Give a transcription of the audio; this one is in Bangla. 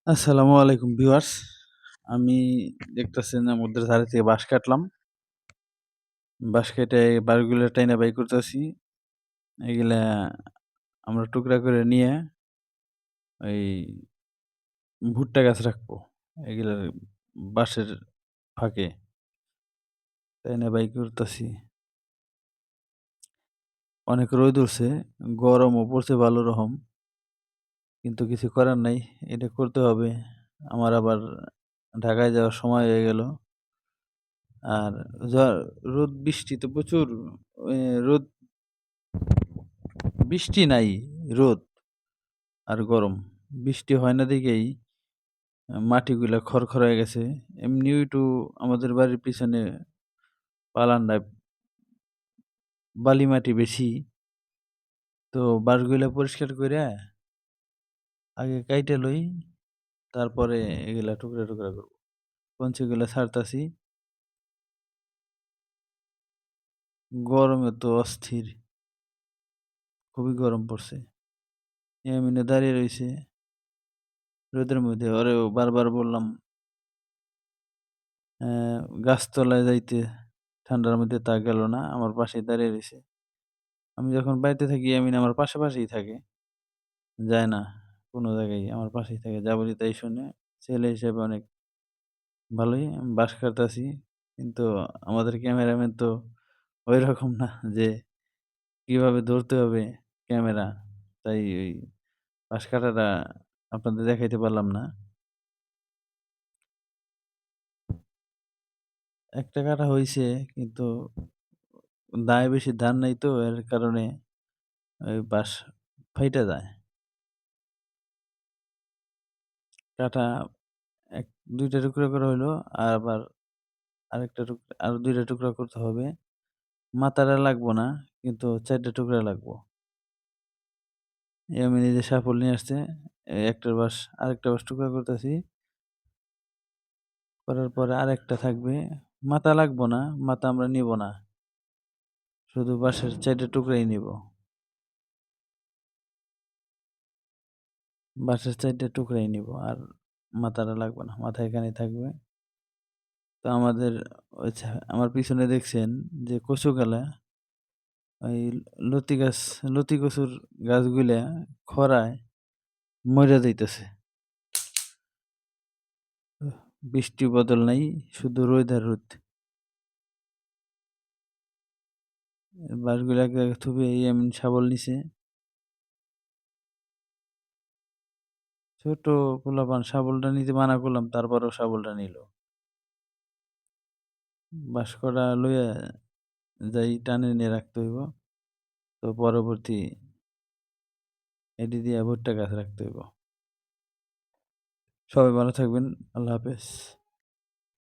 আসসালামু আলাইকুম ভিউয়ার্স। আমি দেখতেছেন আমাদের ধারে থেকে বাঁশ কাটলাম। বাঁশ কেটে বাঁশগুলা টাইনা বাই করতেছি। এগুলা আমরা টুকরা করে নিয়ে ওই ভুট্টা গাছ রাখবো। এগুলার বাঁশের ফাঁকে টাইনা বাই করতেছি। অনেক রোদ উঠছে, গরমও পড়ছে ভালো রকম। কিন্তু কিছু করার নাই। এটা করতে হবে। আমার আবার ঢাকায় যাওয়ার সময় হয়ে গেল। আর যা রোদ বৃষ্টি তো প্রচুর। এ রোদ বৃষ্টি নাই, রোদ আর গরম। বৃষ্টি হয় না দেখেই মাটিগুলা খড়খড় হয়ে গেছে। এমনিও একটু আমাদের বাড়ির পিছনে বারান্দায় বালি মাটি বেশি। তো বাঁশগুলা পরিষ্কার কইরা আগে কাইটা লই, তারপরে এগুলা টুকরা, টুকরা করব। কঞ্চিগুলা ছাড়তাছি। গরমে তো অস্থির, খুবই গরম পড়ছে। এমনি দাঁড়িয়ে রইছে রোদের মধ্যে। ওরেও বারবার বললাম গাছতলায় যাইতে, ঠান্ডার মধ্যে তা গেল না। আমার পাশেই দাঁড়িয়ে রইছে। আমি যখন বাড়িতে থাকি এমিন আমার পাশাপাশিই থাকে। যায় না কোনো জায়গায়, আমার পাশেই থাকে। যা বলি তাই শোনে। ছেলে হিসেবে অনেক ভালোই। আমি বাঁশ কাটতাছি। কিন্তু আমাদের ক্যামেরাম্যান তো ঐরকম না যে কিভাবে ধরতে হবে ক্যামেরা। তাই ওই বাঁশ কাটাটা আপনাদের দেখাইতে পারলাম না। একটা কাটা হইছে, কিন্তু দায় বেশি ধার নাই তো এর কারণে ওই বাঁশ ফাইটা যায়। কাটা এক ২ টা টুকরা করা হইলো। আর আবার আরো ২ টা টুকরা করতে হবে। মাথাটা লাগবো না, কিন্তু ৪ টা টুকরা লাগবো। আমি নিজে শাফল নিয়ে আসছে। একটার বাঁশ আরেকটা বাঁশ টুকরা করতেছি। করার পরে আরেকটা থাকবে। মাথা লাগবো না, মাথা আমরা নিব না। শুধু বাঁশের ৪ টা টুকরাই নিব। বাঁশের ৪ টা টুকরাই নিব। আর মাথাটা লাগবে না। মাথা এখানেই থাকবে। তো আমাদের আমার পিছনে দেখছেন যে কচুগালা, ওই লতি কচুর গাছগুলা খরায় মইরা যাইতেছে। বৃষ্টি বদল নাই, শুধু রোদ আর রোদ। বাঁশগুলাকে থুবে এমন শাবল নিছে। ছোট পোলাপান শাবলটা নিতে মানা করলাম, তারপরেও শাবলটা নিল। বাঁশ কটা লইয়া যাই টানে নিয়ে রাখতে হইব। তো পরবর্তী এটি দিয়া ভুট্টা গাছ রাখতে হইব। সবাই ভালো থাকবেন। আল্লাহ হাফেজ।